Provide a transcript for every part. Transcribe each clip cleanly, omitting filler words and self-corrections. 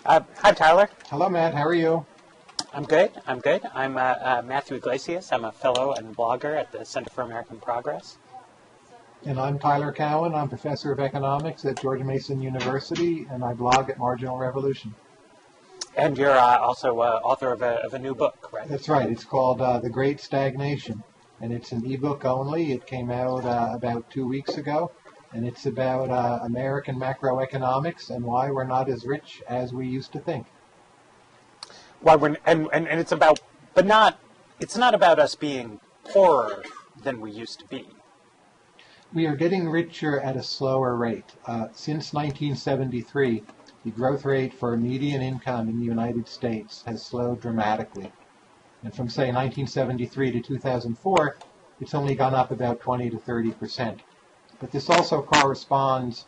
Hi, Tyler. Hello, Matt. How are you? I'm good. I'm Matthew Yglesias. I'm a fellow and blogger at the Center for American Progress. And I'm Tyler Cowen. I'm professor of economics at George Mason University, and I blog at Marginal Revolution. And you're also author of a new book, right? That's right. It's called The Great Stagnation, and it's an ebook only. It came out about 2 weeks ago, and it's about American macroeconomics and why we're not as rich as we used to think. Why and it's about, but not. It's not about us being poorer than we used to be. We are getting richer at a slower rate. Since 1973, the growth rate for median income in the United States has slowed dramatically. And from, say, 1973 to 2004, it's only gone up about 20 to 30%. But this also corresponds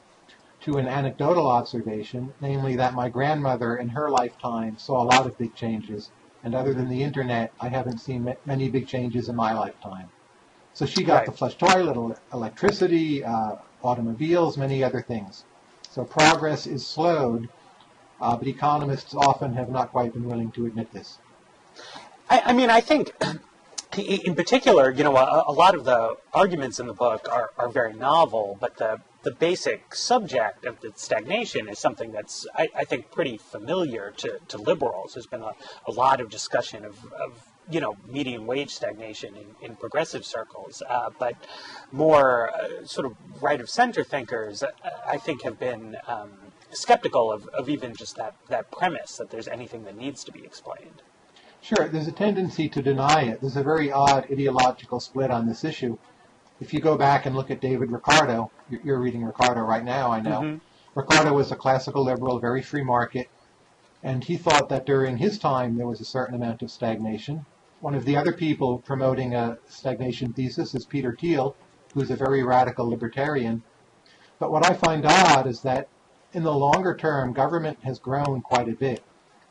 to an anecdotal observation, namely that my grandmother in her lifetime saw a lot of big changes, and other than the internet, I haven't seen many big changes in my lifetime. So she got the flush toilet, electricity, automobiles, many other things. So progress is slowed, but economists often have not quite been willing to admit this. I think, in particular, a lot of the arguments in the book are very novel, but the basic subject of the stagnation is something that's, I think, pretty familiar to liberals. There's been a lot of discussion of median wage stagnation in progressive circles, but more sort of right-of-center thinkers, I think, have been skeptical of even just that premise, that there's anything that needs to be explained. Sure, there's a tendency to deny it. There's a very odd ideological split on this issue. If you go back and look at David Ricardo, you're reading Ricardo right now, I know. Mm-hmm. Ricardo was a classical liberal, very free market, and he thought that during his time there was a certain amount of stagnation. One of the other people promoting a stagnation thesis is Peter Thiel, who's a very radical libertarian. But what I find odd is that in the longer term, government has grown quite a bit.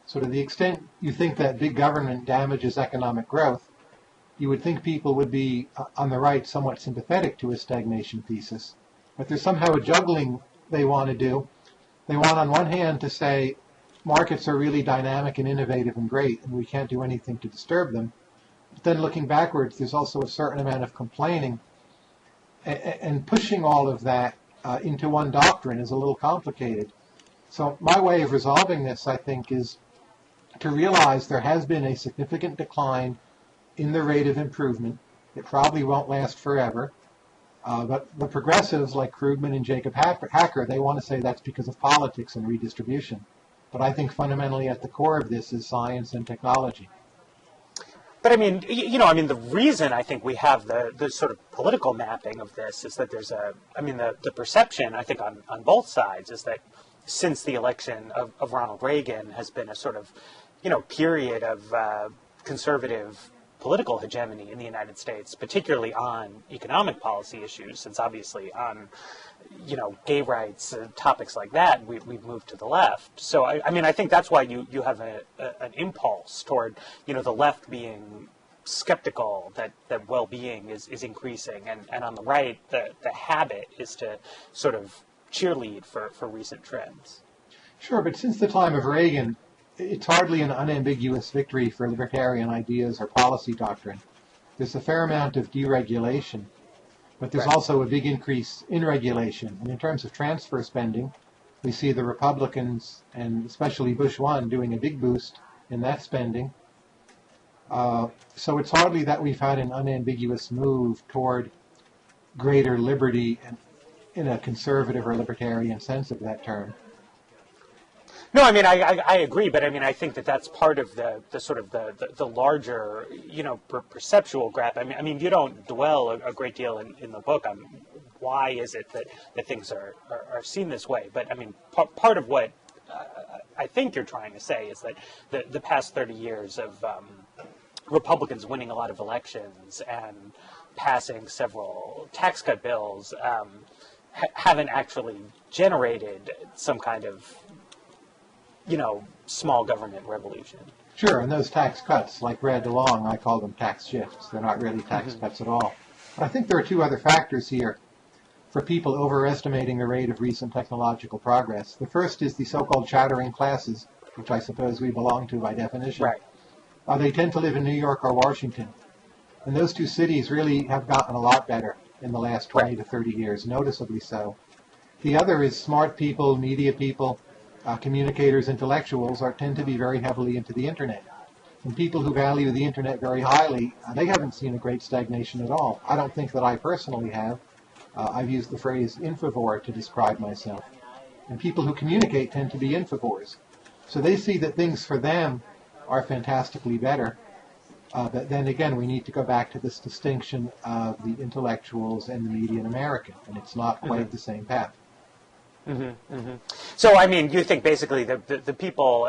So to the extent you think that big government damages economic growth, you would think people would be, on the right, somewhat sympathetic to a stagnation thesis. But there's somehow a juggling they want to do. They want, on one hand, to say markets are really dynamic and innovative and great, and we can't do anything to disturb them. But then looking backwards, there's also a certain amount of complaining. And pushing all of that into one doctrine is a little complicated. So my way of resolving this, I think, is to realize there has been a significant decline in the rate of improvement. It probably won't last forever. But the progressives like Krugman and Jacob Hacker, they want to say that's because of politics and redistribution. But I think fundamentally at the core of this is science and technology. But the reason I think we have the sort of political mapping of this is that there's the perception, I think, on both sides is that since the election of Ronald Reagan has been a sort of, period of conservative political hegemony in the United States, particularly on economic policy issues, since obviously on, gay rights, topics like that, we've moved to the left. So, I think that's why you have an impulse toward, the left being skeptical that well-being is increasing, and on the right, the habit is to sort of cheerlead for recent trends. Sure, but since the time of Reagan, it's hardly an unambiguous victory for libertarian ideas or policy doctrine. There's a fair amount of deregulation, but there's also a big increase in regulation. And in terms of transfer spending, we see the Republicans, and especially Bush 1, doing a big boost in that spending. So it's hardly that we've had an unambiguous move toward greater liberty in a conservative or libertarian sense of that term. No, I agree, but I think that's part of the sort of the larger, perceptual graph. You don't dwell a great deal in the book on why is it that things are seen this way. But part of what I think you're trying to say is that the past 30 years of Republicans winning a lot of elections and passing several tax cut bills haven't actually generated some kind of small government revolution. Sure, and those tax cuts, like Brad DeLong, I call them tax shifts. They're not really tax cuts at all. But I think there are two other factors here for people overestimating the rate of recent technological progress. The first is the so-called chattering classes, which I suppose we belong to by definition. Right. They tend to live in New York or Washington. And those two cities really have gotten a lot better in the last 20 to 30 years, noticeably so. The other is smart people, media people, communicators, intellectuals tend to be very heavily into the internet. And people who value the internet very highly, they haven't seen a great stagnation at all. I don't think that I personally have. I've used the phrase infovore to describe myself. And people who communicate tend to be infovores. So they see that things for them are fantastically better. But then again, we need to go back to this distinction of the intellectuals and the median American, and it's not quite the same path. So, I mean, you think basically the people,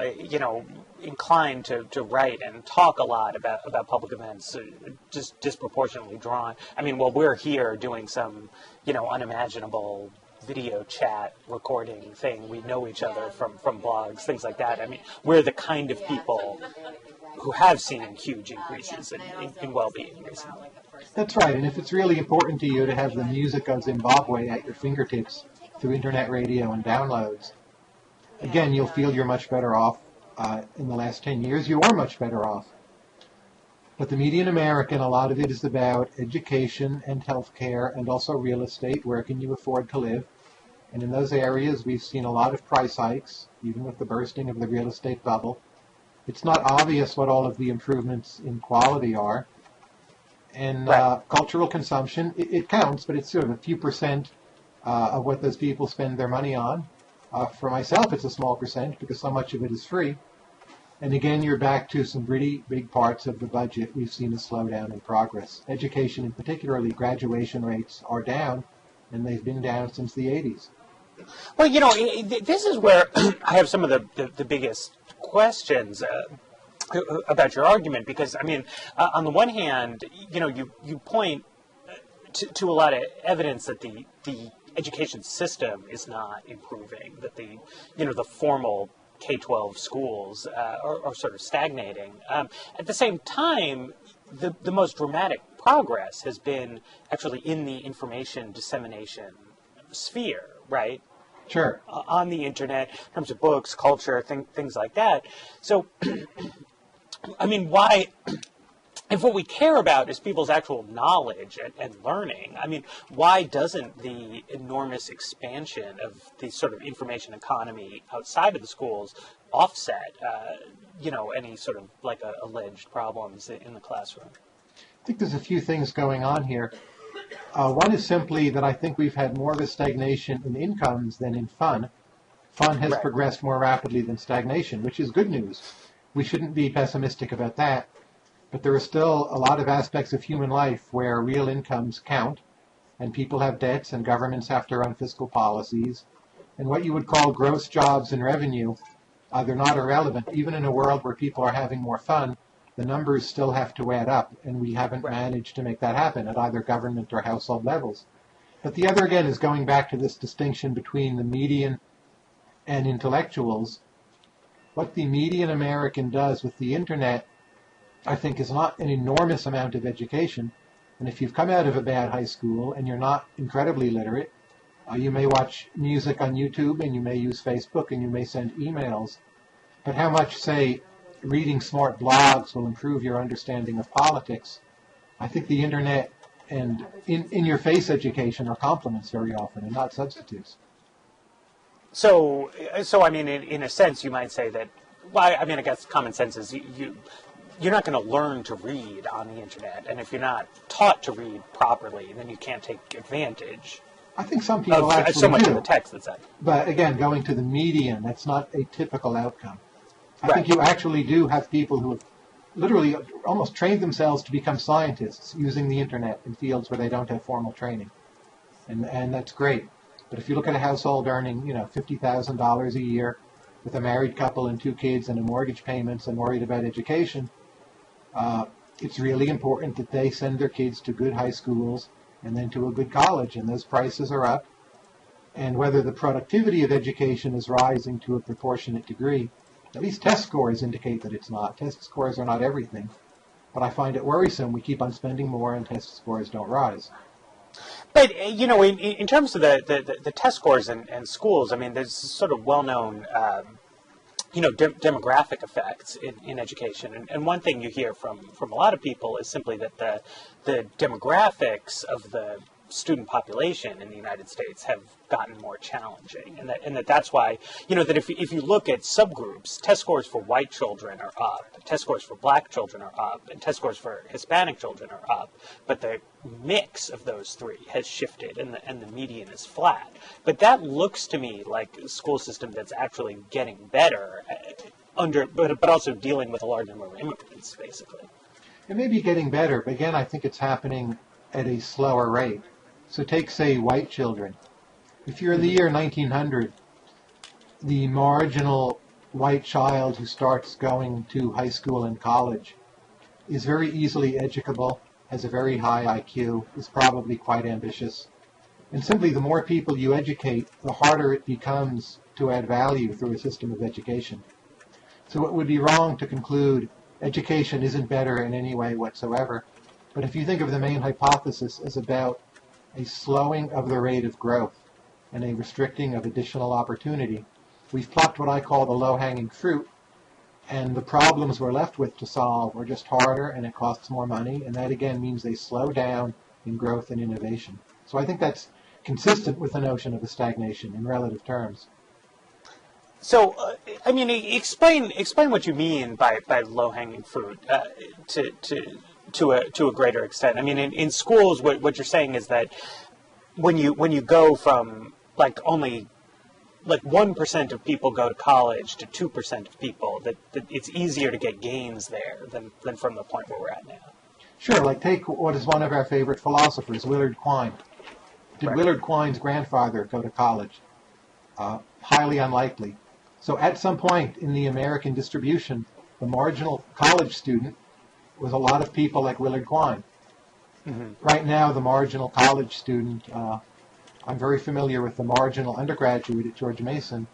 inclined to write and talk a lot about public events, just disproportionately drawn. I mean, well, we're here doing some, unimaginable video chat recording thing. We know each other from blogs, things like that. I mean, we're the kind of people who have seen huge increases in well-being recently. That's right, and if it's really important to you to have the music of Zimbabwe at your fingertips through internet radio and downloads, again, you'll feel you're much better off. In the last 10 years, you are much better off. But the median American, a lot of it is about education and healthcare and also real estate. Where can you afford to live? And in those areas, we've seen a lot of price hikes, even with the bursting of the real estate bubble. It's not obvious what all of the improvements in quality are. And cultural consumption, it counts, but it's sort of a few percent of what those people spend their money on. For myself, it's a small percent because so much of it is free. And again, you're back to some pretty big parts of the budget. We've seen a slowdown in progress. Education, and particularly graduation rates, are down, and they've been down since the 80s. Well, this is where I have some of the biggest questions about your argument, because, I mean, on the one hand, you point to a lot of evidence that the education system is not improving, that the formal K-12 schools are sort of stagnating. At the same time, the most dramatic progress has been actually in the information dissemination sphere, right? Sure. On the internet, in terms of books, culture, things like that. So, I mean, why, if what we care about is people's actual knowledge and learning, I mean, why doesn't the enormous expansion of the sort of information economy outside of the schools offset, any sort of like alleged problems in the classroom? I think there's a few things going on here. One is simply that I think we've had more of a stagnation in incomes than in fun. Fun has progressed more rapidly than stagnation, which is good news. We shouldn't be pessimistic about that. But there are still a lot of aspects of human life where real incomes count, and people have debts, and governments have to run fiscal policies. And what you would call gross jobs and revenue, they're not irrelevant. Even in a world where people are having more fun, the numbers still have to add up, and we haven't managed to make that happen at either government or household levels. But the other, again, is going back to this distinction between the median and intellectuals. What the median American does with the internet, I think, is not an enormous amount of education. And if you've come out of a bad high school and you're not incredibly literate, you may watch music on YouTube, and you may use Facebook, and you may send emails. But how much, say, reading smart blogs will improve your understanding of politics? I think the internet and in-your-face education are complements very often and not substitutes. So I mean, in a sense, you might say that, well, I mean, I guess common sense is you're not going to learn to read on the internet, and if you're not taught to read properly, then you can't take advantage. I think some people actually so much do. of the text that's said. But again, going to the median, that's not a typical outcome. I think you actually do have people who have literally almost trained themselves to become scientists using the internet in fields where they don't have formal training. And that's great. But if you look at a household earning, $50,000 a year with a married couple and 2 kids and a mortgage payments and worried about education, it's really important that they send their kids to good high schools and then to a good college, and those prices are up. And whether the productivity of education is rising to a proportionate degree, at least test scores indicate that it's not. Test scores are not everything. But I find it worrisome. We keep on spending more and test scores don't rise. But, in terms of the test scores and schools, I mean, there's sort of well-known demographic effects in education. And one thing you hear from a lot of people is simply that the demographics of the student population in the United States have gotten more challenging, and that's why, that if you look at subgroups, test scores for white children are up, test scores for black children are up, and test scores for Hispanic children are up, but the mix of those three has shifted, and the median is flat. But that looks to me like a school system that's actually getting better but also dealing with a large number of immigrants, basically. It may be getting better, but again, I think it's happening at a slower rate. So take, say, white children. If you're in the year 1900, the marginal white child who starts going to high school and college is very easily educable, has a very high IQ, is probably quite ambitious. And simply the more people you educate, the harder it becomes to add value through a system of education. So it would be wrong to conclude education isn't better in any way whatsoever. But if you think of the main hypothesis as about a slowing of the rate of growth and a restricting of additional opportunity, we've plucked what I call the low-hanging fruit, and the problems we're left with to solve are just harder and it costs more money, and that again means they slow down in growth and innovation. So I think that's consistent with the notion of a stagnation in relative terms. So, explain what you mean by low-hanging fruit to a greater extent. I mean, in schools, what you're saying is that when you go from only 1% of people go to college to 2% of people, that it's easier to get gains there than from the point where we're at now. Sure, take what is one of our favorite philosophers, Willard Quine. Did Right. Willard Quine's grandfather go to college? Highly unlikely. So at some point in the American distribution, the marginal college student was a lot of people like Willard Quine. Mm-hmm. Right now, the marginal college student, I'm very familiar with the marginal undergraduate at George Mason,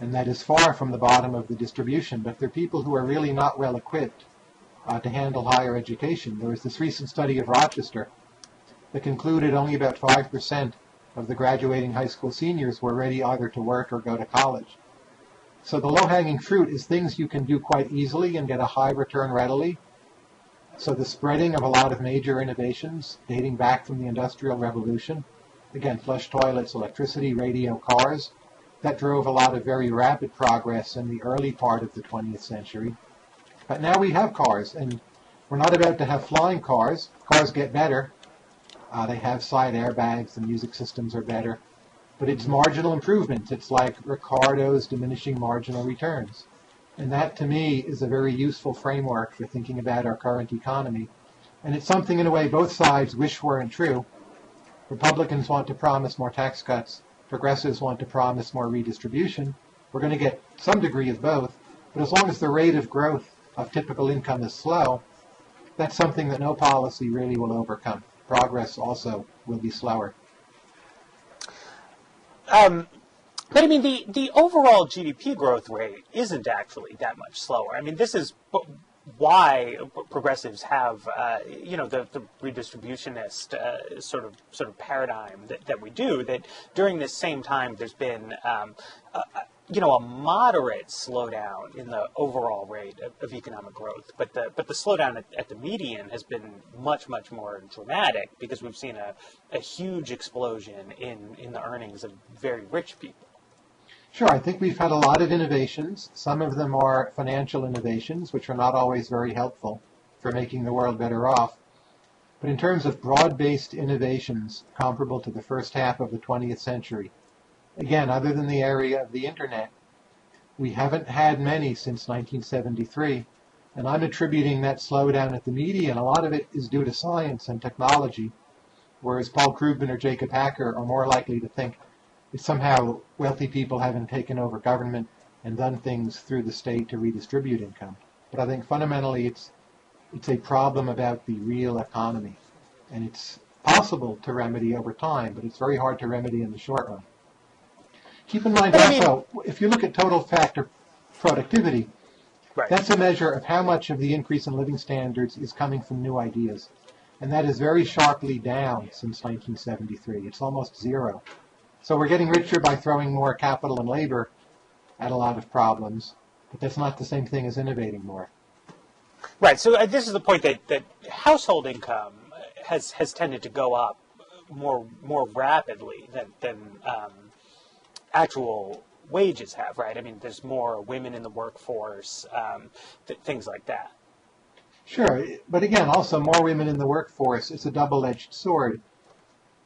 and that is far from the bottom of the distribution, but they're people who are really not well equipped to handle higher education. There was this recent study of Rochester that concluded only about 5% of the graduating high school seniors were ready either to work or go to college. So the low-hanging fruit is things you can do quite easily and get a high return readily. So the spreading of a lot of major innovations dating back from the Industrial Revolution, again, flush toilets, electricity, radio, cars, that drove a lot of very rapid progress in the early part of the 20th century. But now we have cars, and we're not about to have flying cars. Cars get better. They have side airbags, the music systems are better. But it's marginal improvements. It's like Ricardo's diminishing marginal returns. And that, to me, is a very useful framework for thinking about our current economy. And it's something, in a way, both sides wish weren't true. Republicans want to promise more tax cuts. Progressives want to promise more redistribution. We're going to get some degree of both. But as long as the rate of growth of typical income is slow, that's something that no policy really will overcome. Progress also will be slower. But I mean, the overall GDP growth rate isn't actually that much slower. I mean, this is why progressives have, the redistributionist sort of paradigm that we do. That during this same time, there's been, a moderate slowdown in the overall rate of economic growth, but the slowdown at the median has been much more dramatic because we've seen a huge explosion in the earnings of very rich people. Sure, I think we've had a lot of innovations. Some of them are financial innovations, which are not always very helpful for making the world better off. But in terms of broad-based innovations comparable to the first half of the 20th century, again, other than the area of the internet, we haven't had many since 1973. And I'm attributing that slowdown at the median. A lot of it is due to science and technology, whereas Paul Krugman or Jacob Hacker are more likely to think it's somehow wealthy people haven't taken over government and done things through the state to redistribute income. But I think fundamentally it's a problem about the real economy. And it's possible to remedy over time, but it's very hard to remedy in the short run. Keep in mind also, if you look at total factor productivity, Right. That's a measure of how much of the increase in living standards is coming from new ideas. And that is very sharply down since 1973. It's almost zero. So we're getting richer by throwing more capital and labor at a lot of problems. but that's not the same thing as innovating more. Right. So this is the point that household income has tended to go up more rapidly than actual wages have. Right. I mean, there's more women in the workforce, things like that. Sure, but again, also more women in the workforce. It's a double-edged sword.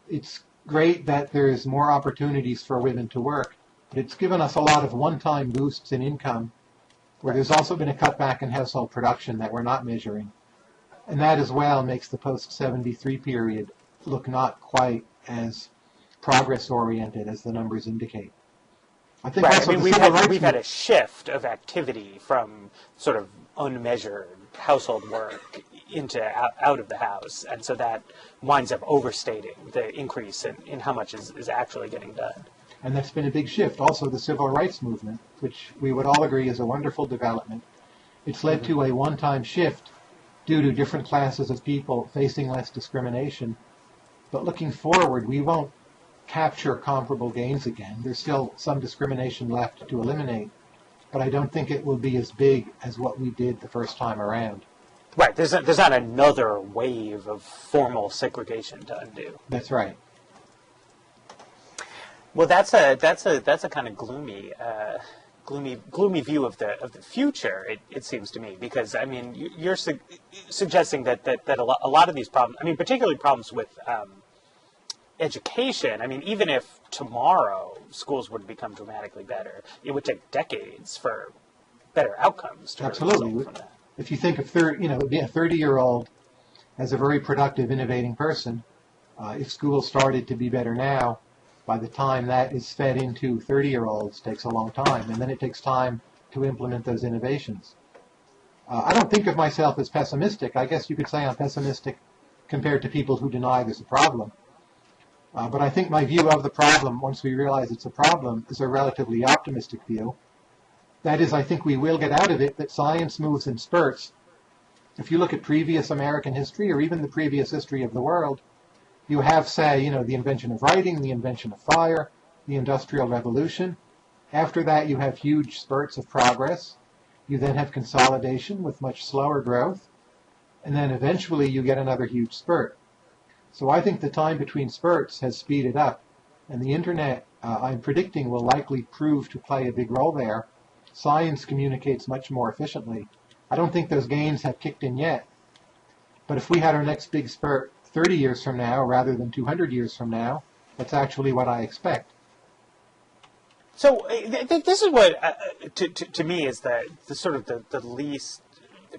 It's great that there's more opportunities for women to work, but it's given us a lot of one-time boosts in income, where there's also been a cutback in household production that we're not measuring. And that as well makes the post-73 period look not quite as progress-oriented as the numbers indicate. I think right. also I mean, we've had a shift of activity from sort of unmeasured household work into out of the house, and so that winds up overstating the increase in how much is actually getting done. And that's been a big shift. Also, the civil rights movement, which we would all agree is a wonderful development, it's led to a one-time shift due to different classes of people facing less discrimination. But looking forward, we won't capture comparable gains again. There's still some discrimination left to eliminate, but I don't think it will be as big as what we did the first time around. Right. There's not another wave of formal segregation to undo. That's right. Well, that's a kind of gloomy view of the future. It seems to me, because I mean you're suggesting that a lot of these problems, I mean particularly problems with education. I mean, even if tomorrow schools would become dramatically better, it would take decades for better outcomes to Absolutely. result from that. If you think of a 30-year-old as a very productive, innovating person, if schools started to be better now, by the time that is fed into 30-year-olds, takes a long time, and then it takes time to implement those innovations. I don't think of myself as pessimistic. I guess you could say I'm pessimistic compared to people who deny there's a problem. But I think my view of the problem, once we realize it's a problem, is a relatively optimistic view. That is, I think we will get out of it that science moves in spurts. If you look at previous American history, or even the previous history of the world, you have, say, the invention of writing, the invention of fire, the Industrial Revolution. After that, you have huge spurts of progress. You then have consolidation with much slower growth. And then eventually you get another huge spurt. So I think the time between spurts has speeded up. And the internet, I'm predicting, will likely prove to play a big role there. Science communicates much more efficiently. I don't think those gains have kicked in yet. But if we had our next big spurt 30 years from now rather than 200 years from now, that's actually what I expect. So this is what, to me, is the sort of the least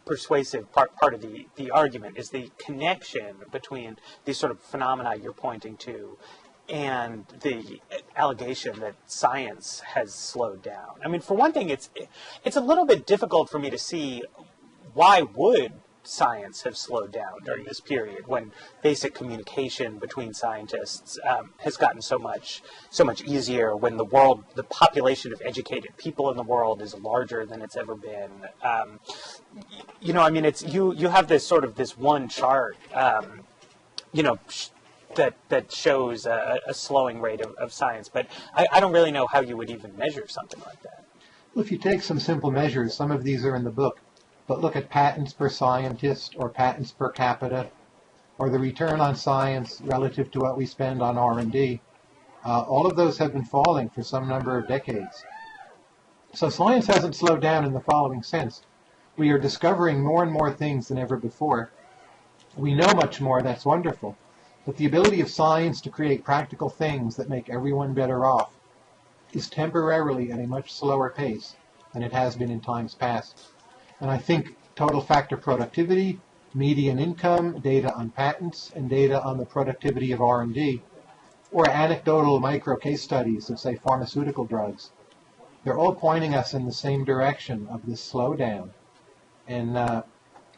persuasive part of the argument, is the connection between these sort of phenomena you're pointing to and the allegation that science has slowed down. I mean, for one thing, it's a little bit difficult for me to see why would science have slowed down during this period when basic communication between scientists has gotten so much easier, when the population of educated people in the world is larger than it's ever been. I mean, it's you have this sort of this one chart, that shows a slowing rate of science, but I don't really know how you would even measure something like that. Well, if you take some simple measures, some of these are in the book, but look at patents per scientist or patents per capita, or the return on science relative to what we spend on R&D. All of those have been falling for some number of decades. So science hasn't slowed down in the following sense. We are discovering more and more things than ever before. We know much more, that's wonderful. But the ability of science to create practical things that make everyone better off is temporarily at a much slower pace than it has been in times past. And I think total factor productivity, median income, data on patents, and data on the productivity of R&D, or anecdotal micro case studies of, say, pharmaceutical drugs, they're all pointing us in the same direction of this slowdown. And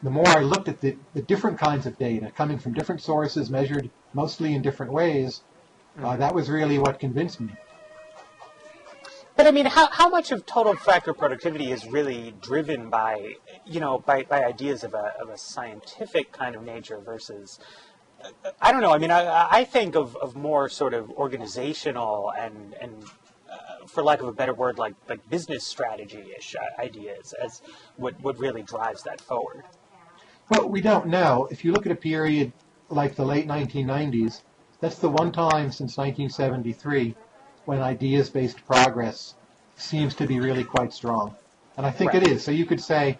the more I looked at the different kinds of data coming from different sources, measured mostly in different ways, that was really what convinced me. But I mean, how much of total factor productivity is really driven by ideas of a scientific kind of nature versus, I don't know. I mean, I think of more sort of organizational and for lack of a better word, like business strategy-ish ideas as what really drives that forward? Well, we don't know. If you look at a period like the late 1990s, that's the one time since 1973 when ideas-based progress seems to be really quite strong. And I think it is. So you could say,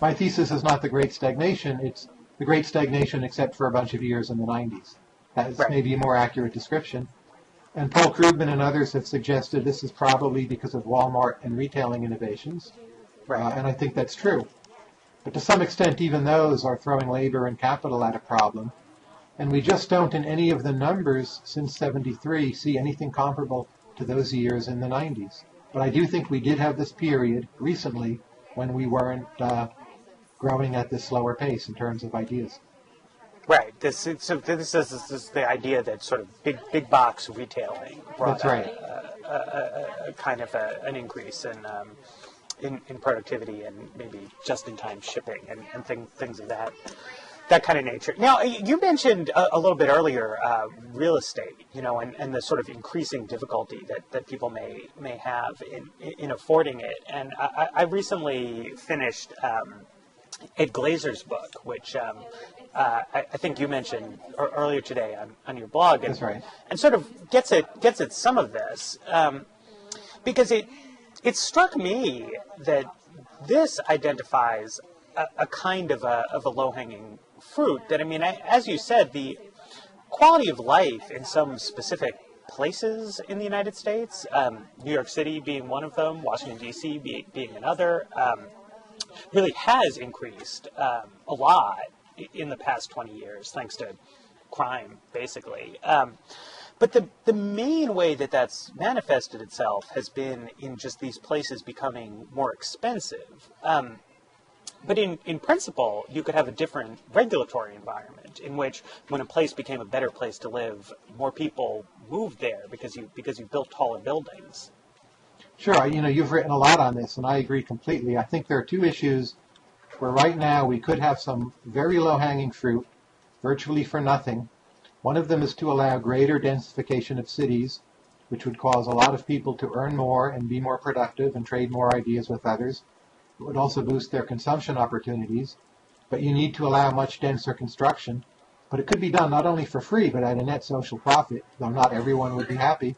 my thesis is not the Great Stagnation, it's the Great Stagnation except for a bunch of years in the 90s. That is maybe a more accurate description. And Paul Krugman and others have suggested this is probably because of Walmart and retailing innovations. And I think that's true. But to some extent, even those are throwing labor and capital at a problem. And we just don't, in any of the numbers since 73, see anything comparable to those years in the 90s. But I do think we did have this period recently when we weren't growing at this slower pace in terms of ideas. Right. This is the idea that sort of big box retailing brought a kind of an increase in productivity and maybe just-in-time shipping and things of that kind of nature. Now, you mentioned a little bit earlier real estate, and the sort of increasing difficulty that people may have in affording it. And I recently finished Yglesias' book, which I think you mentioned earlier today on your blog. And, That's right. And sort of gets at some of this, because it struck me that this identifies a kind of a low-hanging fruit. That, I mean, as you said, the quality of life in some specific places in the United States, New York City being one of them, Washington, D.C. being another, really has increased a lot in the past 20 years, thanks to crime, basically. But the main way that that's manifested itself has been in just these places becoming more expensive. But in principle, you could have a different regulatory environment in which, when a place became a better place to live, more people moved there because you built taller buildings. Sure. You've written a lot on this, and I agree completely. I think there are two issues where right now we could have some very low-hanging fruit, virtually for nothing. One of them is to allow greater densification of cities, which would cause a lot of people to earn more and be more productive and trade more ideas with others. It would also boost their consumption opportunities. But you need to allow much denser construction. But it could be done not only for free, but at a net social profit, though not everyone would be happy.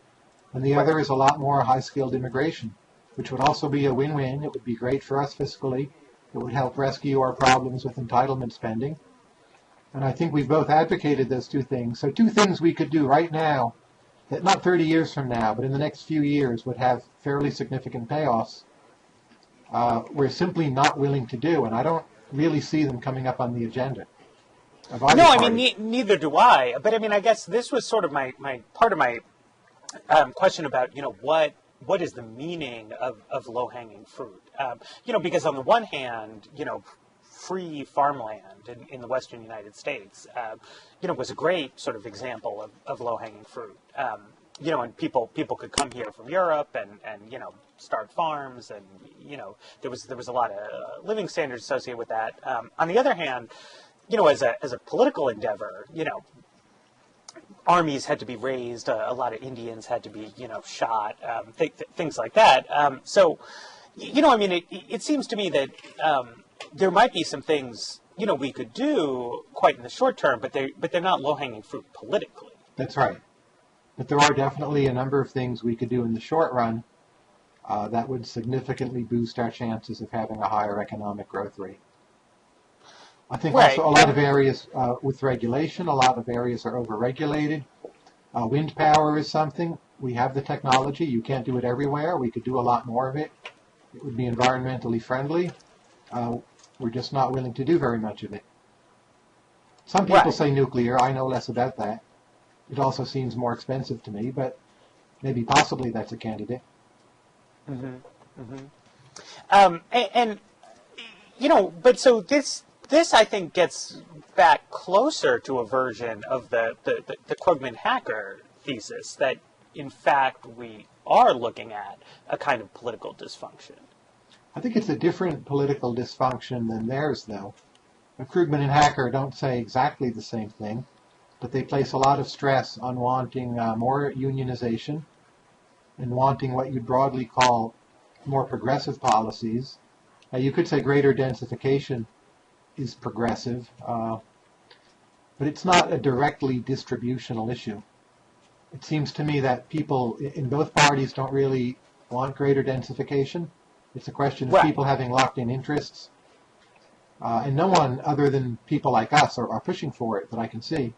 And the other is a lot more high-skilled immigration, which would also be a win-win. It would be great for us fiscally. It would help rescue our problems with entitlement spending. And I think we've both advocated those two things. So two things we could do right now that not 30 years from now, but in the next few years would have fairly significant payoffs, we're simply not willing to do. And I don't really see them coming up on the agenda. No, I mean, neither do I. But I mean, I guess this was sort of my part of my question about, what is the meaning of low-hanging fruit? Because on the one hand, free farmland in the western United States, was a great sort of example of low-hanging fruit. And people could come here from Europe and start farms, and there was a lot of living standards associated with that. On the other hand, as a political endeavor, armies had to be raised, a lot of Indians had to be, shot, things like that. So, I mean, it seems to me that there might be some things, we could do quite in the short term, but they're not low-hanging fruit politically. That's right. But there are definitely a number of things we could do in the short run that would significantly boost our chances of having a higher economic growth rate. I think also a lot of areas with regulation, a lot of areas are over-regulated. Wind power is something. We have the technology. You can't do it everywhere. We could do a lot more of it. It would be environmentally friendly. We're just not willing to do very much of it. Some people say nuclear. I know less about that. It also seems more expensive to me, but maybe possibly that's a candidate. Mm-hmm. Mm-hmm. But so this I think gets back closer to a version of the Krugman hacker thesis that, in fact, we are looking at a kind of political dysfunction. I think it's a different political dysfunction than theirs, though. Krugman and Hacker don't say exactly the same thing, but they place a lot of stress on wanting more unionization, and wanting what you'd broadly call more progressive policies. You could say greater densification is progressive, but it's not a directly distributional issue. It seems to me that people in both parties don't really want greater densification. It's a question of people having locked-in interests, and no one other than people like us are pushing for it that I can see.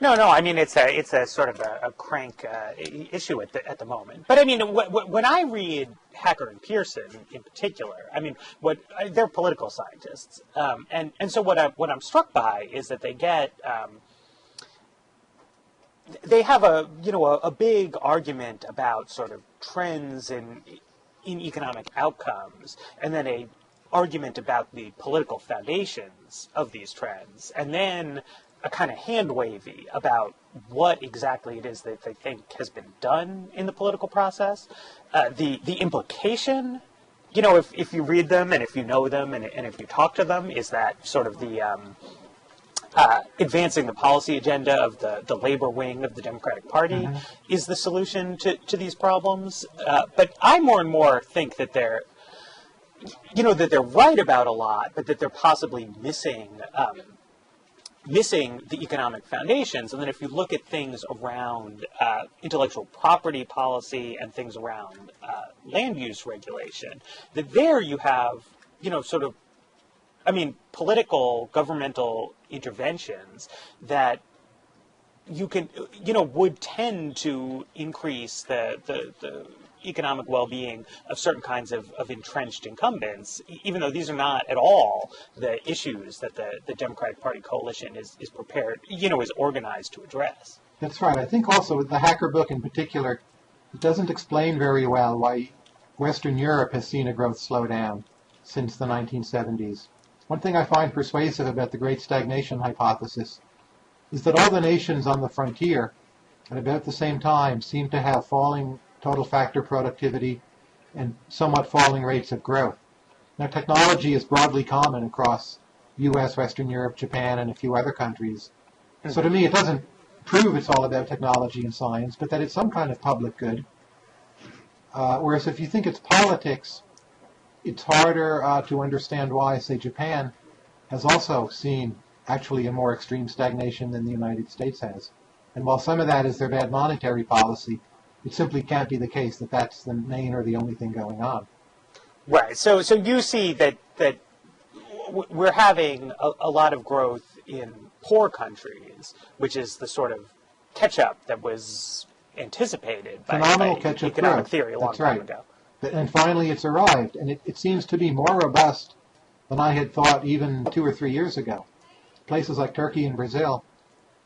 No, I mean it's a sort of a crank issue at the moment. But I mean, when I read Hacker and Pearson in particular, I mean, they're political scientists, and so what I'm struck by is that they have a big argument about sort of trends in economic outcomes, and then a argument about the political foundations of these trends, and then a kind of hand-wavy about what exactly it is that they think has been done in the political process. The implication, if you read them and if you know them and if you talk to them, is that sort of the advancing the policy agenda of the labor wing of the Democratic Party is the solution to these problems. But I more and more think that they're right about a lot, but that they're possibly missing the economic foundations. And then if you look at things around intellectual property policy and things around land use regulation, that there you have, political governmental interventions that you can, would tend to increase the economic well-being of certain kinds of entrenched incumbents, even though these are not at all the issues that the Democratic Party coalition is prepared, is organized to address. That's right. I think also with the Hacker book in particular, it doesn't explain very well why Western Europe has seen a growth slowdown since the 1970s. One thing I find persuasive about the Great Stagnation hypothesis is that all the nations on the frontier at about the same time seem to have falling total factor productivity and somewhat falling rates of growth. Now, technology is broadly common across U.S., Western Europe, Japan, and a few other countries. So to me, it doesn't prove it's all about technology and science, but that it's some kind of public good. Whereas if you think it's politics, it's harder to understand why, say, Japan has also seen actually a more extreme stagnation than the United States has. And while some of that is their bad monetary policy, it simply can't be the case that that's the main or the only thing going on. Right. So you see that we're having a lot of growth in poor countries, which is the sort of catch-up that was anticipated by economic growth. Theory a long time ago. And finally it's arrived, and it seems to be more robust than I had thought even 2 or 3 years ago. Places like Turkey and Brazil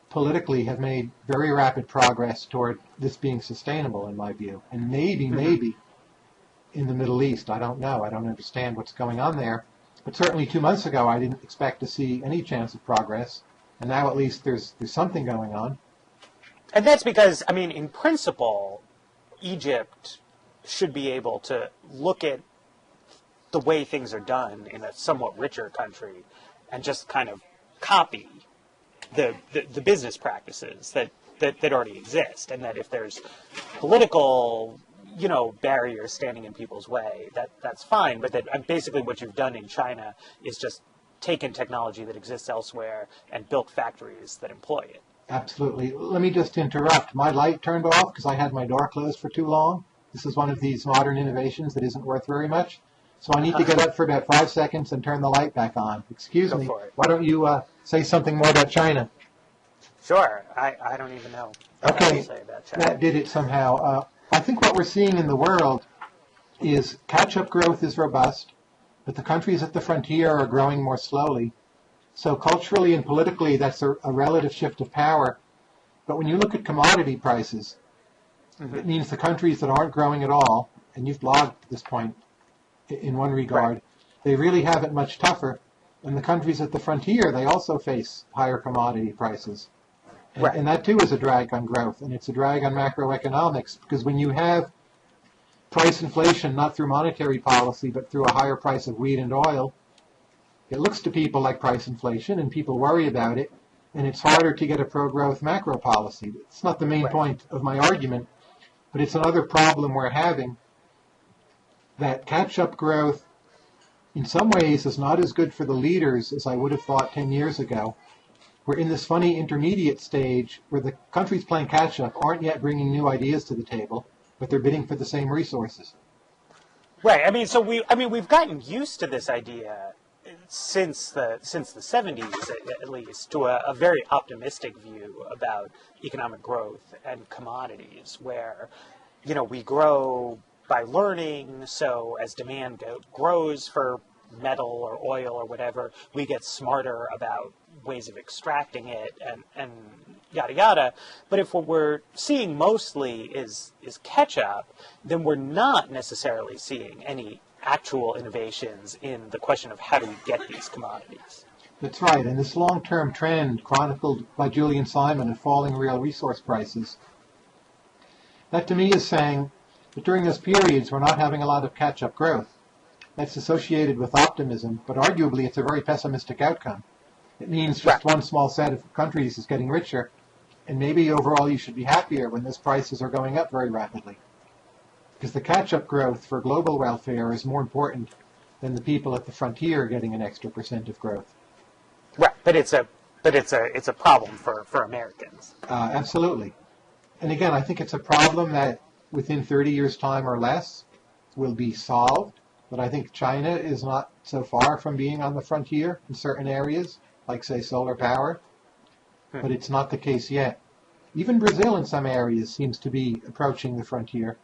politically have made very rapid progress toward this being sustainable, in my view. And maybe in the Middle East, I don't know. I don't understand what's going on there. But certainly 2 months ago, I didn't expect to see any chance of progress. And now at least there's something going on. And that's because, in principle, Egypt should be able to look at the way things are done in a somewhat richer country and just kind of copy the business practices that already exist, and that if there's political barriers standing in people's way, that's fine, but that basically what you've done in China is just taken technology that exists elsewhere and built factories that employ it. Absolutely. Let me just interrupt. My light turned off because I had my door closed for too long. This is one of these modern innovations that isn't worth very much. So I need to get up for about 5 seconds and turn the light back on. Excuse me. Why don't you say something more about China? Sure. I don't even know what to say about China. That did it somehow. I think what we're seeing in the world is catch-up growth is robust, but the countries at the frontier are growing more slowly. So culturally and politically, that's a relative shift of power. But when you look at commodity prices, it means the countries that aren't growing at all, and you've blogged at this point in one regard, they really have it much tougher. And the countries at the frontier, they also face higher commodity prices. And that too is a drag on growth, and it's a drag on macroeconomics, because when you have price inflation, not through monetary policy, but through a higher price of wheat and oil, it looks to people like price inflation, and people worry about it, and it's harder to get a pro-growth macro policy. It's not the main point of my argument. But it's another problem we're having, that catch-up growth in some ways is not as good for the leaders as I would have thought 10 years ago. We're in this funny intermediate stage where the countries playing catch-up aren't yet bringing new ideas to the table, but they're bidding for the same resources. Right. I mean, we've gotten used to this idea since the 70s, at least, to a very optimistic view about economic growth and commodities, where, we grow by learning. So as demand grows for metal or oil or whatever, we get smarter about ways of extracting it and yada yada. But if what we're seeing mostly is catch up, then we're not necessarily seeing any actual innovations in the question of how do we get these commodities. That's right, and this long-term trend chronicled by Julian Simon of falling real resource prices, that to me is saying that during those periods we're not having a lot of catch-up growth. That's associated with optimism, but arguably it's a very pessimistic outcome. It means just one small set of countries is getting richer, and maybe overall you should be happier when those prices are going up very rapidly. Because the catch-up growth for global welfare is more important than the people at the frontier getting an extra % of growth. Right, but it's a problem for Americans. Absolutely. And again, I think it's a problem that within 30 years' time or less will be solved. But I think China is not so far from being on the frontier in certain areas, like, say, solar power. But it's not the case yet. Even Brazil in some areas seems to be approaching the frontier.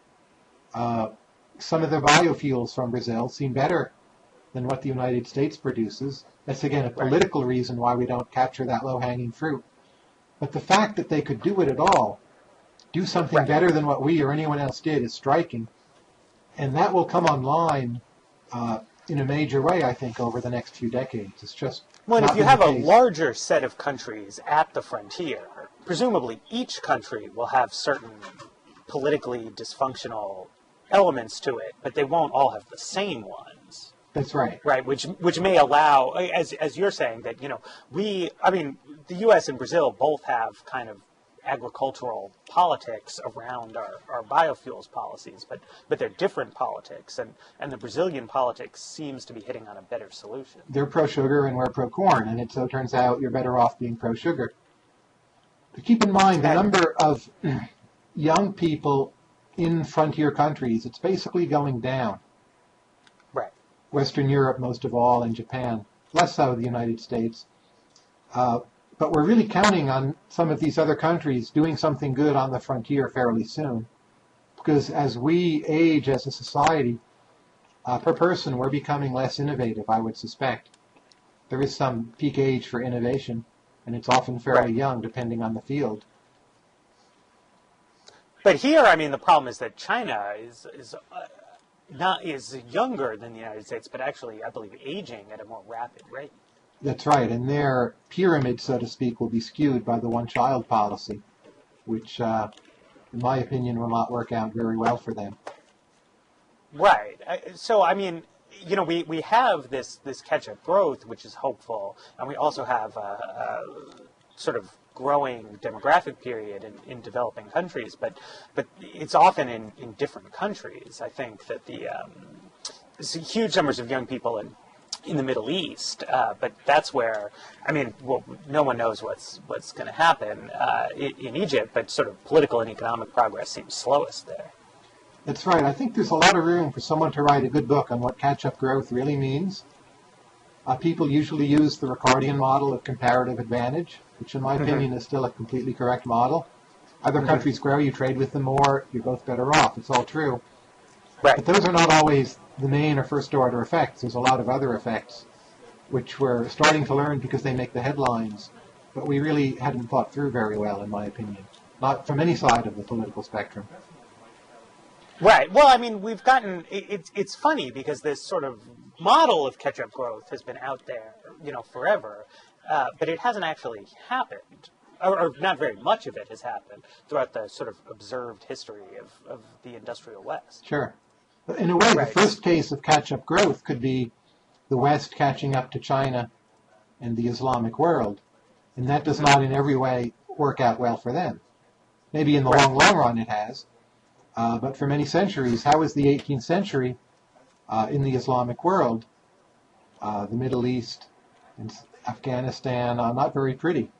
Some of the biofuels from Brazil seem better than what the United States produces. That's, again, a political reason why we don't capture that low-hanging fruit. But the fact that they could do it at all, do something better than what we or anyone else did, is striking. And that will come online in a major way, I think, over the next few decades. It's just well, if you have a larger set of countries at the frontier, presumably each country will have certain politically dysfunctional elements to it, but they won't all have the same ones. That's right. Right, which may allow, as you're saying, that, the U.S. and Brazil both have kind of agricultural politics around our biofuels policies, but they're different politics, and the Brazilian politics seems to be hitting on a better solution. They're pro-sugar and we're pro-corn, and it so turns out you're better off being pro-sugar. But keep in mind the number of young people in frontier countries, it's basically going down. Right. Western Europe most of all, and Japan, less so the United States. But we're really counting on some of these other countries doing something good on the frontier fairly soon. Because as we age as a society, per person, we're becoming less innovative, I would suspect. There is some peak age for innovation, and it's often fairly young, depending on the field. But here, the problem is that China is younger than the United States, but actually, I believe, aging at a more rapid rate. That's right, and their pyramid, so to speak, will be skewed by the one-child policy, which, in my opinion, will not work out very well for them. Right. So, we have this catch-up growth, which is hopeful, and we also have a sort of growing demographic period in developing countries, but it's often in different countries. I think that there's huge numbers of young people in the Middle East, but that's where, no one knows what's going to happen in Egypt, but sort of political and economic progress seems slowest there. That's right. I think there's a lot of room for someone to write a good book on what catch-up growth really means. People usually use the Ricardian model of comparative advantage, which in my opinion is still a completely correct model. Other countries grow, you trade with them more, you're both better off. It's all true. Right. But those are not always the main or first-order effects. There's a lot of other effects, which we're starting to learn because they make the headlines, but we really hadn't thought through very well, in my opinion. Not from any side of the political spectrum. Right. Well, we've gotten, it's funny because this sort of model of catch-up growth has been out there, forever, but it hasn't actually happened, or not very much of it has happened throughout the sort of observed history of the industrial West. Sure. In a way, the first case of catch-up growth could be the West catching up to China and the Islamic world, and that does not in every way work out well for them. Maybe in the long run it has, But for many centuries, how was the 18th century in the Islamic world, the Middle East, and Afghanistan, not very pretty?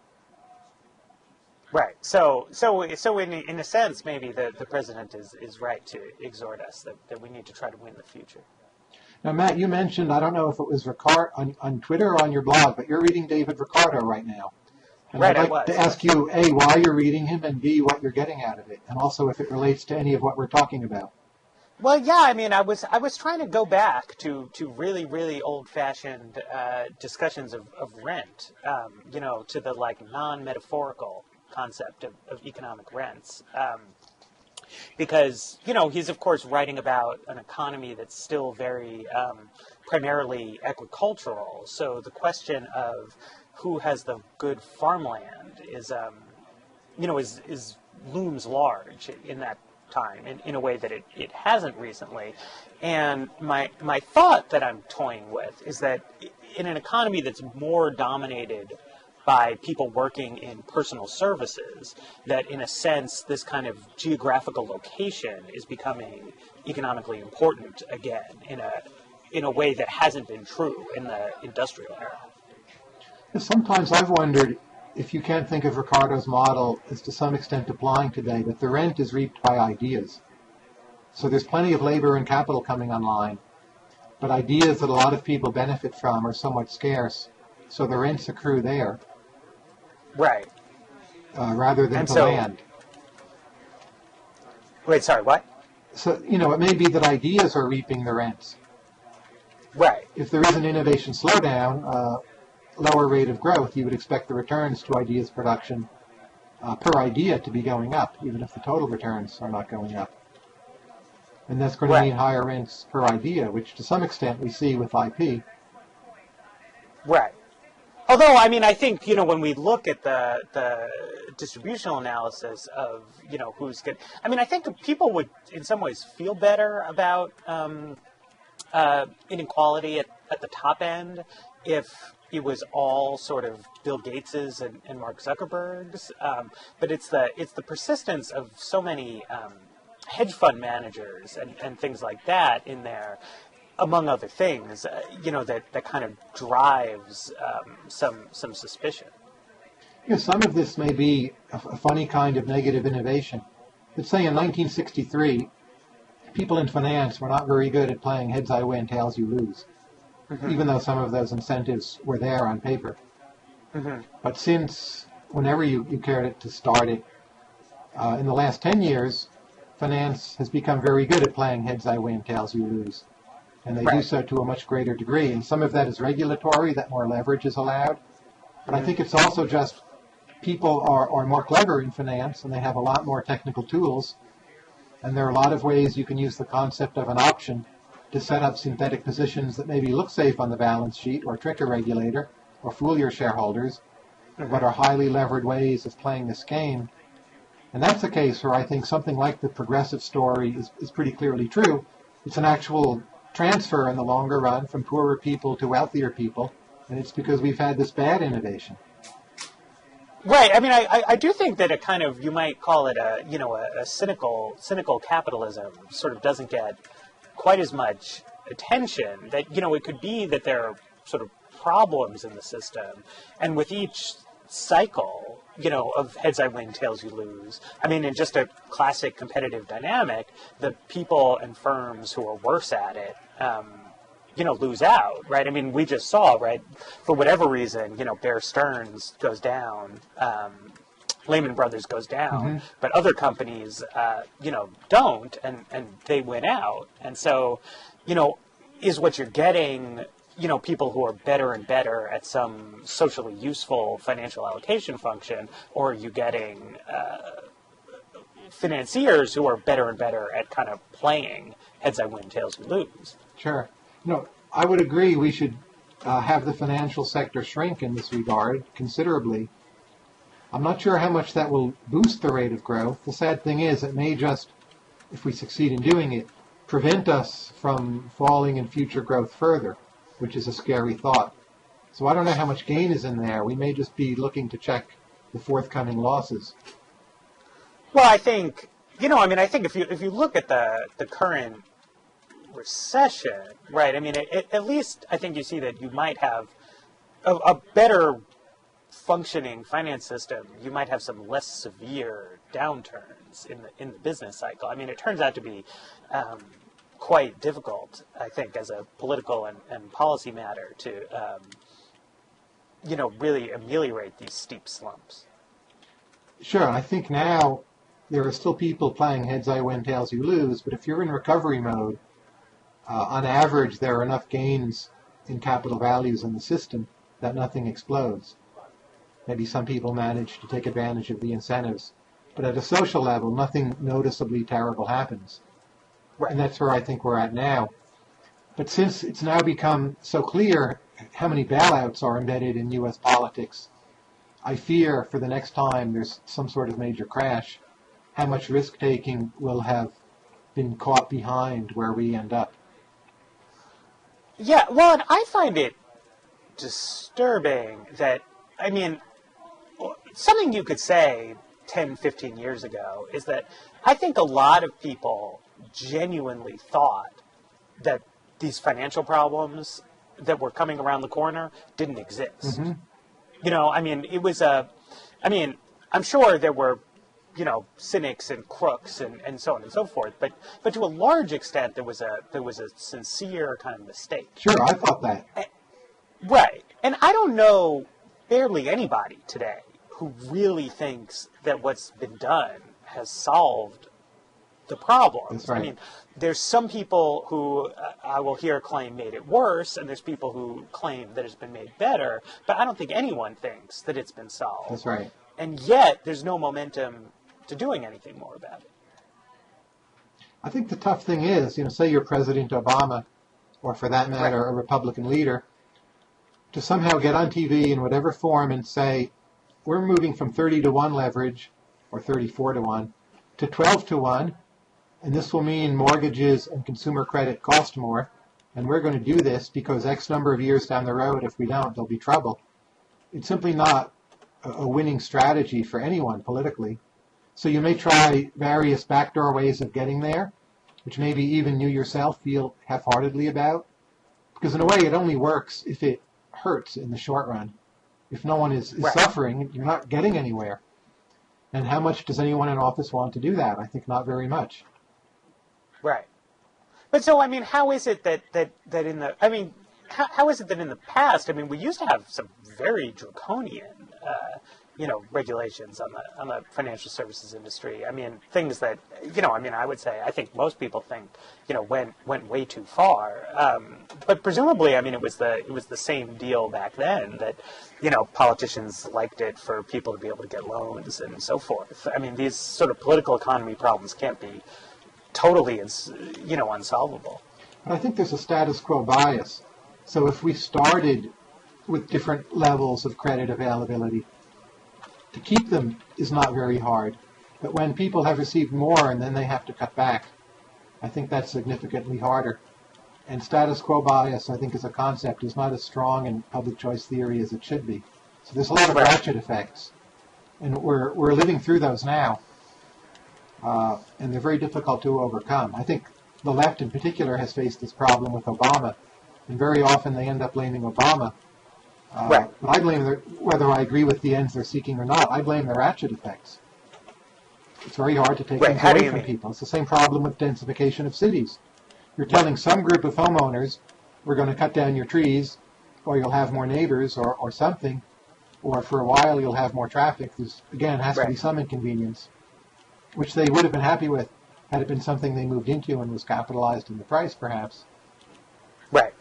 Right. So in a sense, maybe the president is right to exhort us that we need to try to win the future. Now, Matt, you mentioned, I don't know if it was on Twitter or on your blog, but you're reading David Ricardo right now. And Right, I'd like to ask you, A, why you're reading him, and B, what you're getting out of it, and also if it relates to any of what we're talking about. Well, yeah, I mean, I was trying to go back to really, really old-fashioned discussions of rent, to the, non-metaphorical concept of economic rents. Because, he's, of course, writing about an economy that's still very primarily agricultural. So the question of who has the good farmland is looms large in that time in a way that it hasn't recently. And my thought that I'm toying with is that in an economy that's more dominated by people working in personal services, that in a sense this kind of geographical location is becoming economically important again in a way that hasn't been true in the industrial era. Sometimes I've wondered if you can't think of Ricardo's model as to some extent applying today, that the rent is reaped by ideas. So there's plenty of labor and capital coming online, but ideas that a lot of people benefit from are somewhat scarce, so the rents accrue there. Right. Rather than to land. Wait, sorry, what? So, it may be that ideas are reaping the rents. Right. If there is an innovation slowdown, lower rate of growth, you would expect the returns to ideas production per idea to be going up, even if the total returns are not going up. And that's going to mean higher rents per idea, which to some extent we see with IP. Right. Although, I mean, I think, when we look at the distributional analysis of, who's good, I mean, I think people would, in some ways, feel better about inequality at the top end if it was all sort of Bill Gates's and Mark Zuckerberg's. But it's the persistence of so many hedge fund managers and things like that in there, among other things, that kind of drives some suspicion. Some of this may be a funny kind of negative innovation. Let's say in 1963, people in finance were not very good at playing heads I win, tails you lose, even though some of those incentives were there on paper. But since whenever you cared to start it, in the last 10 years, finance has become very good at playing heads I win, tails you lose. And they do so to a much greater degree. And some of that is regulatory, that more leverage is allowed. But I think it's also just people are more clever in finance, and they have a lot more technical tools. And there are a lot of ways you can use the concept of an option to set up synthetic positions that maybe look safe on the balance sheet, or trick a regulator, or fool your shareholders, but are highly levered ways of playing this game. And that's a case where I think something like the progressive story is pretty clearly true. It's an actual transfer in the longer run from poorer people to wealthier people, and it's because we've had this bad innovation. Right. I mean, I do think that a kind of, you might call it a cynical capitalism sort of doesn't get quite as much attention. That, it could be that there are sort of problems in the system, and with each cycle, of heads I win, tails you lose. I mean, in just a classic competitive dynamic, the people and firms who are worse at it, lose out, right? I mean, we just saw, right, for whatever reason, Bear Stearns goes down, Lehman Brothers goes down, but other companies, don't, and they win out. And so, is what you're getting, people who are better and better at some socially useful financial allocation function, or are you getting financiers who are better and better at kind of playing heads I win, tails you lose? Sure. I would agree we should have the financial sector shrink in this regard considerably. I'm not sure how much that will boost the rate of growth. The sad thing is it may just, if we succeed in doing it, prevent us from falling in future growth further, which is a scary thought. So I don't know how much gain is in there. We may just be looking to check the forthcoming losses. Well, I think I mean, I think if you look at the current recession, right? I mean, at least I think you see that you might have a better functioning finance system. You might have some less severe downturns in the business cycle. I mean, it turns out to be quite difficult, I think, as a political and policy matter to really ameliorate these steep slumps. Sure, I think now there are still people playing heads I win, tails you lose, but if you're in recovery mode, on average there are enough gains in capital values in the system that nothing explodes. Maybe some people manage to take advantage of the incentives, but at a social level, nothing noticeably terrible happens. And that's where I think we're at now. But since it's now become so clear how many bailouts are embedded in U.S. politics, I fear for the next time there's some sort of major crash, how much risk-taking will have been caught behind where we end up. Yeah, well, and I find it disturbing that, I mean, something you could say 10, 15 years ago is that I think a lot of people genuinely thought that these financial problems that were coming around the corner didn't exist. Mm-hmm. I mean, it was I'm sure there were, cynics and crooks and so on and so forth, but to a large extent there was a sincere kind of mistake. Sure, I thought that. Right. And I don't know barely anybody today who really thinks that what's been done has solved the problem. That's right. I mean, there's some people who I will hear claim made it worse, and there's people who claim that it's been made better, but I don't think anyone thinks that it's been solved. That's right. And yet, there's no momentum to doing anything more about it. I think the tough thing is, say you're President Obama, or for that matter, a Republican leader, to somehow get on TV in whatever form and say, we're moving from 30-to-1 leverage, or 34-to-1, to 12-to-1, and this will mean mortgages and consumer credit cost more, and we're going to do this because X number of years down the road, if we don't, there'll be trouble. It's simply not a winning strategy for anyone politically. So you may try various backdoor ways of getting there, which maybe even you yourself feel half-heartedly about, because in a way it only works if it hurts in the short run. If no one is suffering, you're not getting anywhere. And how much does anyone in office want to do that? I think not very much. Right. But so, I mean, how is it that in the, I mean, how is it that in the past, I mean, we used to have some very draconian, regulations on the financial services industry. I mean, things that, I would say, I think most people think, went way too far. But presumably, I mean, it was the same deal back then that, politicians liked it for people to be able to get loans and so forth. I mean, these sort of political economy problems can't be totally, unsolvable. I think there's a status quo bias. So if we started with different levels of credit availability, to keep them is not very hard. But when people have received more and then they have to cut back, I think that's significantly harder. And status quo bias, I think, as a concept, is not as strong in public choice theory as it should be. So there's a lot of ratchet effects. And we're living through those now. And they're very difficult to overcome. I think the left in particular has faced this problem with Obama. And very often they end up blaming Obama. But I blame whether I agree with the ends they're seeking or not, I blame the ratchet effects. It's very hard to take things away from people. It's the same problem with densification of cities. You're telling some group of homeowners, we're going to cut down your trees, or you'll have more neighbors, or something, or for a while you'll have more traffic. There's, again, has to be some inconvenience, which they would have been happy with had it been something they moved into and was capitalized in the price, perhaps. Right.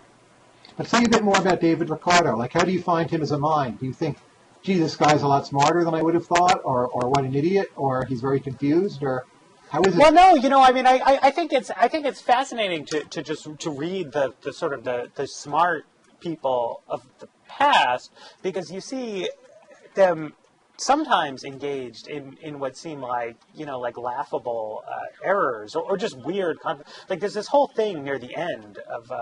But say a bit more about David Ricardo. Like, how do you find him as a mind? Do you think, gee, this guy's a lot smarter than I would have thought, or what an idiot, or he's very confused, or how is it? Well, no, I think it's fascinating to read the sort of the smart people of the past, because you see them sometimes engaged in what seem like laughable errors or just weird like there's this whole thing near the end of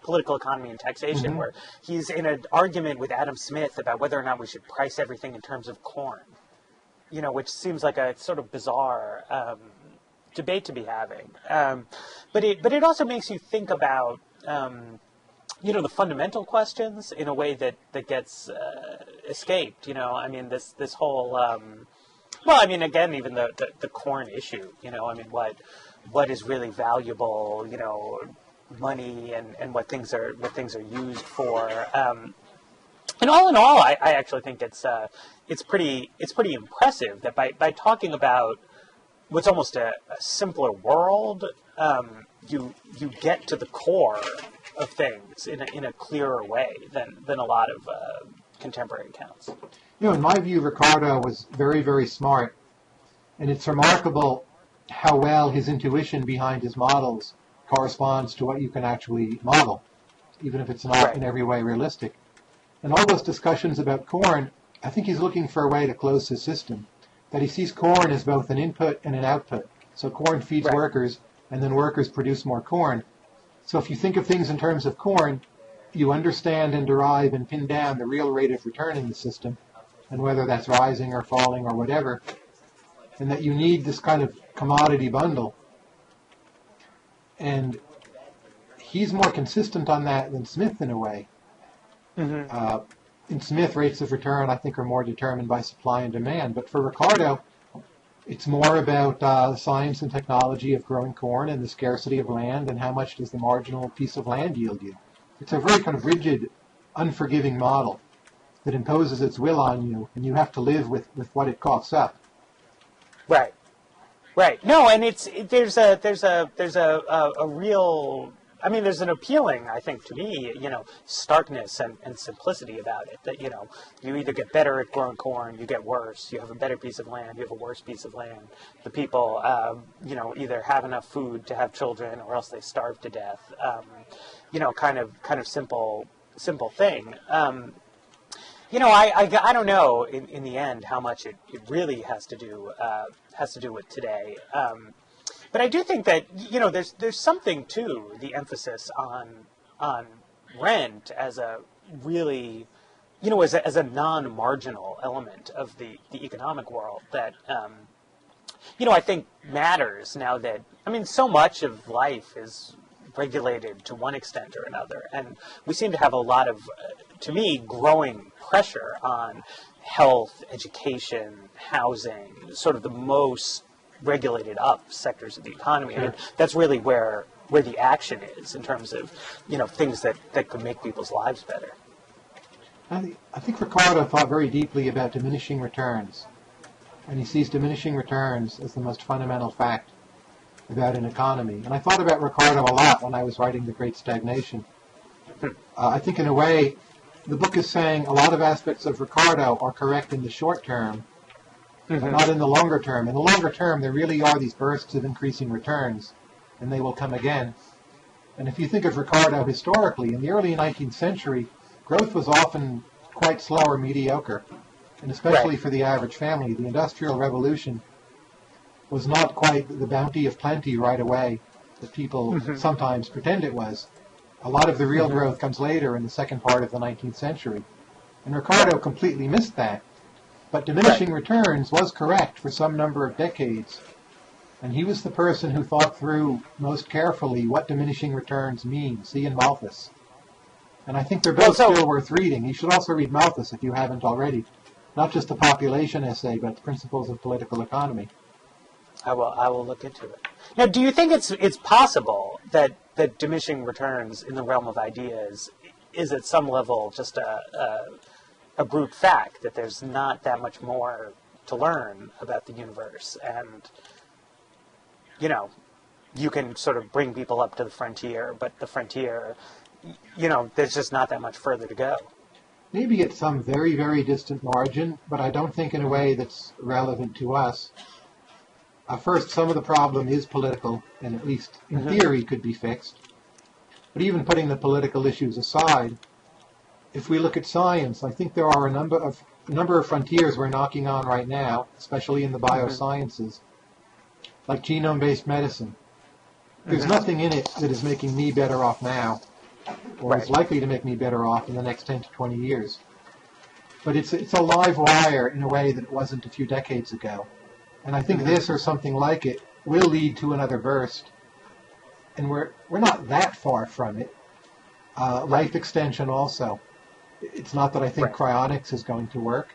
political economy and taxation, where he's in an argument with Adam Smith about whether or not we should price everything in terms of corn. which seems like a sort of bizarre debate to be having. But it also makes you think about the fundamental questions in a way that gets escaped. I mean, this whole again, even the corn issue. What is really valuable? Money and what things are used for. And all in all, I actually think it's pretty impressive that by talking about what's almost a simpler world, you get to the core of things in a clearer way than a lot of contemporary accounts. In my view, Ricardo was very, very smart, and it's remarkable how well his intuition behind his models corresponds to what you can actually model, even if it's not in every way realistic. And all those discussions about corn, I think he's looking for a way to close his system, that he sees corn as both an input and an output. So corn feeds workers, and then workers produce more corn. So if you think of things in terms of corn, you understand and derive and pin down the real rate of return in the system, and whether that's rising or falling or whatever, and that you need this kind of commodity bundle. And he's more consistent on that than Smith in a way. Mm-hmm. In Smith, rates of return, I think, are more determined by supply and demand. But for Ricardo, it's more about the science and technology of growing corn and the scarcity of land and how much does the marginal piece of land yield you. It's a very kind of rigid, unforgiving model that imposes its will on you, and you have to live with what it coughs up. Right. No, and there's a real. I mean, there's an appealing, I think, to me, starkness and simplicity about it. That, you either get better at growing corn, you get worse. You have a better piece of land, you have a worse piece of land. The people, either have enough food to have children, or else they starve to death. Kind of simple thing. I don't know in the end how much it really has to do with today. But I do think that there's something to the emphasis on rent as a really as a non-marginal element of the economic world that I think matters now that so much of life is regulated to one extent or another, and we seem to have a lot of to me growing pressure on health, education, housing, sort of the most regulated up sectors of the economy. Sure. And that's really where the action is in terms of things that could make people's lives better. I think Ricardo thought very deeply about diminishing returns, and he sees diminishing returns as the most fundamental fact about an economy. And I thought about Ricardo a lot when I was writing The Great Stagnation. I think in a way the book is saying a lot of aspects of Ricardo are correct in the short term, but not in the longer term. In the longer term, there really are these bursts of increasing returns, and they will come again. And if you think of Ricardo historically, in the early 19th century, growth was often quite slow or mediocre, and especially for the average family. The Industrial Revolution was not quite the bounty of plenty right away that people sometimes pretend it was. A lot of the real growth comes later in the second part of the 19th century. And Ricardo completely missed that. But diminishing returns was correct for some number of decades. And he was the person who thought through most carefully what diminishing returns mean, he and Malthus. And I think they're both still worth reading. You should also read Malthus if you haven't already. Not just the population essay, but the Principles of Political Economy. I will look into it. Now, do you think it's possible that diminishing returns in the realm of ideas is at some level just a brute fact, that there's not that much more to learn about the universe, and you can sort of bring people up to the frontier, but the frontier, there's just not that much further to go? Maybe at some very, very distant margin, but I don't think in a way that's relevant to us. First, some of the problem is political, and at least in theory could be fixed. But even putting the political issues aside, if we look at science, I think there are a number of frontiers we're knocking on right now, especially in the biosciences, like genome-based medicine. There's nothing in it that is making me better off now, or is likely to make me better off in the next 10 to 20 years. but it's a live wire in a way that it wasn't a few decades ago. And I think this or something like it will lead to another burst. And we're not that far from it. Life extension also. It's not that I think cryonics is going to work,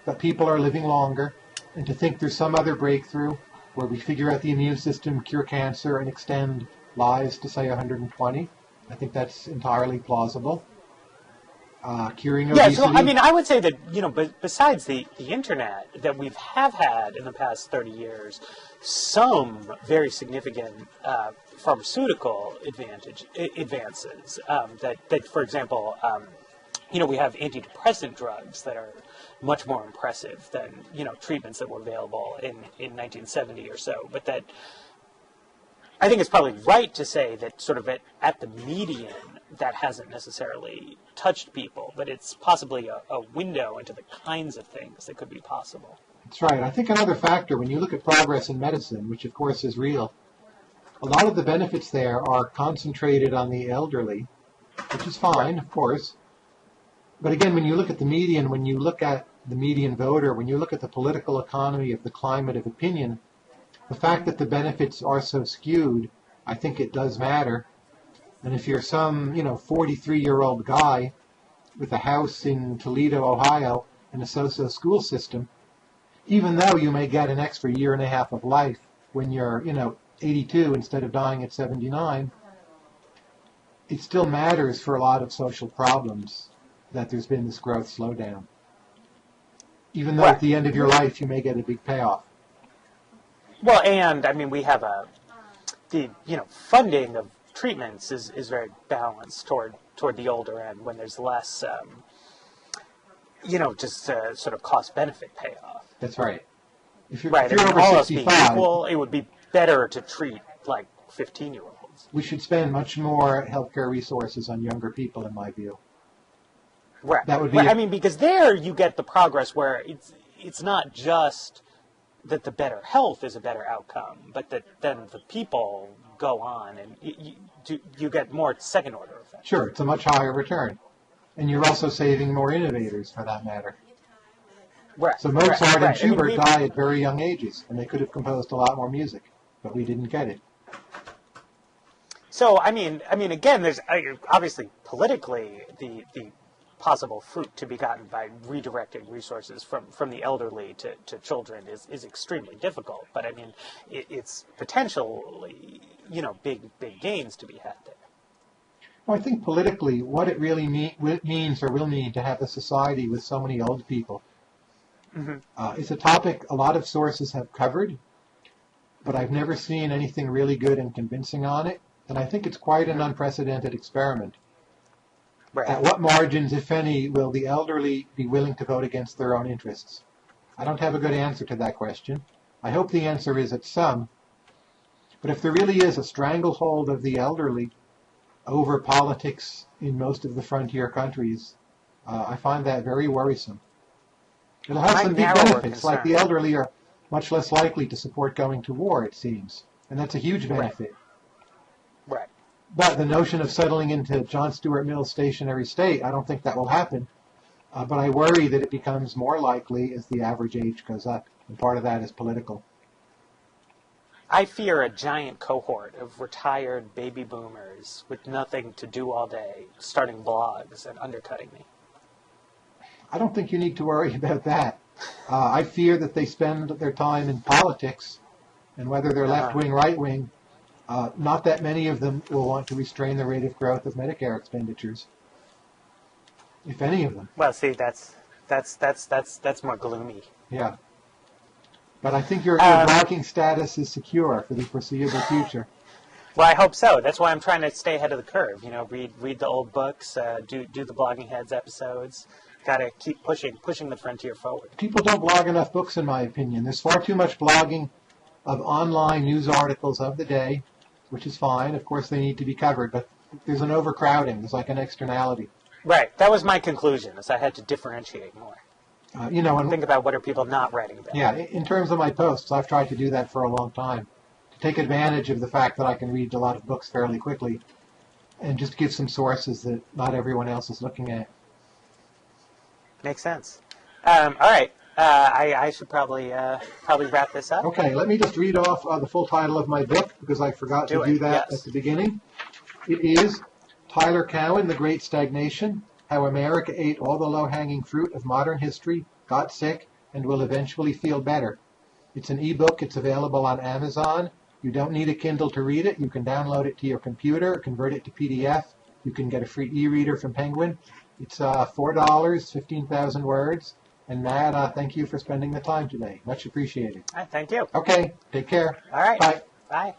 but people are living longer. And to think there's some other breakthrough where we figure out the immune system, cure cancer, and extend lives to, say, 120, I think that's entirely plausible. Curing obesity. Yeah, so I mean, I would say that, you know, besides the internet, that we have had in the past 30 years some very significant pharmaceutical advances. That, for example, you know, we have antidepressant drugs that are much more impressive than, you know, treatments that were available in 1970 or so. But that I think it's probably right to say that sort of at the median, that hasn't necessarily touched people, but it's possibly a window into the kinds of things that could be possible. That's right. I think another factor, when you look at progress in medicine, which of course is real, a lot of the benefits there are concentrated on the elderly, which is fine, of course. But again, when you look at the median, when you look at the median voter, when you look at the political economy of the climate of opinion, the fact that the benefits are so skewed, I think it does matter. And if you're some, you know, 43-year-old guy with a house in Toledo, Ohio, and a so-so school system, even though you may get an extra year and a half of life when you're, you know, 82 instead of dying at 79, it still matters for a lot of social problems that there's been this growth slowdown. Even though at the end of your life you may get a big payoff. Well, and I mean, we have the funding of treatments is very balanced toward the older end when there's less, just sort of cost-benefit payoff. That's right. If you're right. over all else being 65, equal, it would be better to treat like 15-year-olds. We should spend much more healthcare resources on younger people, in my view. Right. That would be. I mean, because there you get the progress where it's not just that the better health is a better outcome, but that then the people go on and you get more second-order effects. Sure, it's a much higher return. And you're also saving more innovators, for that matter. Right. So Mozart and Schubert died at very young ages, and they could have composed a lot more music, but we didn't get it. So, I mean, again, there's obviously politically the possible fruit to be gotten by redirecting resources from the elderly to children is extremely difficult. But I mean, it's potentially, big gains to be had there. Well, I think politically, what it really means or will mean to have a society with so many old people is a topic a lot of sources have covered, but I've never seen anything really good and convincing on it. And I think it's quite an unprecedented experiment. Right. At what margins, if any, will the elderly be willing to vote against their own interests? I don't have a good answer to that question. I hope the answer is at some. But if there really is a stranglehold of the elderly over politics in most of the frontier countries, I find that very worrisome. It'll have some big benefits, like the elderly are much less likely to support going to war, it seems. And that's a huge benefit. Right. But the notion of settling into John Stuart Mill's stationary state, I don't think that will happen. But I worry that it becomes more likely as the average age goes up. And part of that is political. I fear a giant cohort of retired baby boomers with nothing to do all day, starting blogs and undercutting me. I don't think you need to worry about that. I fear that they spend their time in politics, and whether they're left-wing, right-wing, not that many of them will want to restrain the rate of growth of Medicare expenditures, if any of them. Well, see, that's more gloomy. Yeah. But I think your blogging status is secure for the foreseeable future. Well, I hope so. That's why I'm trying to stay ahead of the curve. Read the old books, do the Blogging Heads episodes. Got to keep pushing the frontier forward. People don't blog enough books, in my opinion. There's far too much blogging of online news articles of the day, which is fine. Of course, they need to be covered, but there's an overcrowding. There's like an externality. Right. That was my conclusion, is I had to differentiate more. And think about what are people not writing about. Yeah, in terms of my posts, I've tried to do that for a long time, to take advantage of the fact that I can read a lot of books fairly quickly and just give some sources that not everyone else is looking at. Makes sense. All right. I should probably wrap this up. Okay, let me just read off the full title of my book, because I forgot to do that at the beginning. It is Tyler Cowen, The Great Stagnation, How America Ate All the Low-Hanging Fruit of Modern History, Got Sick, and Will Eventually Feel Better. It's an ebook. It's available on Amazon. You don't need a Kindle to read it. You can download it to your computer, convert it to PDF. You can get a free e-reader from Penguin. It's $4, 15,000 words. And Matt, thank you for spending the time today. Much appreciated. Thank you. Okay, take care. All right. Bye. Bye.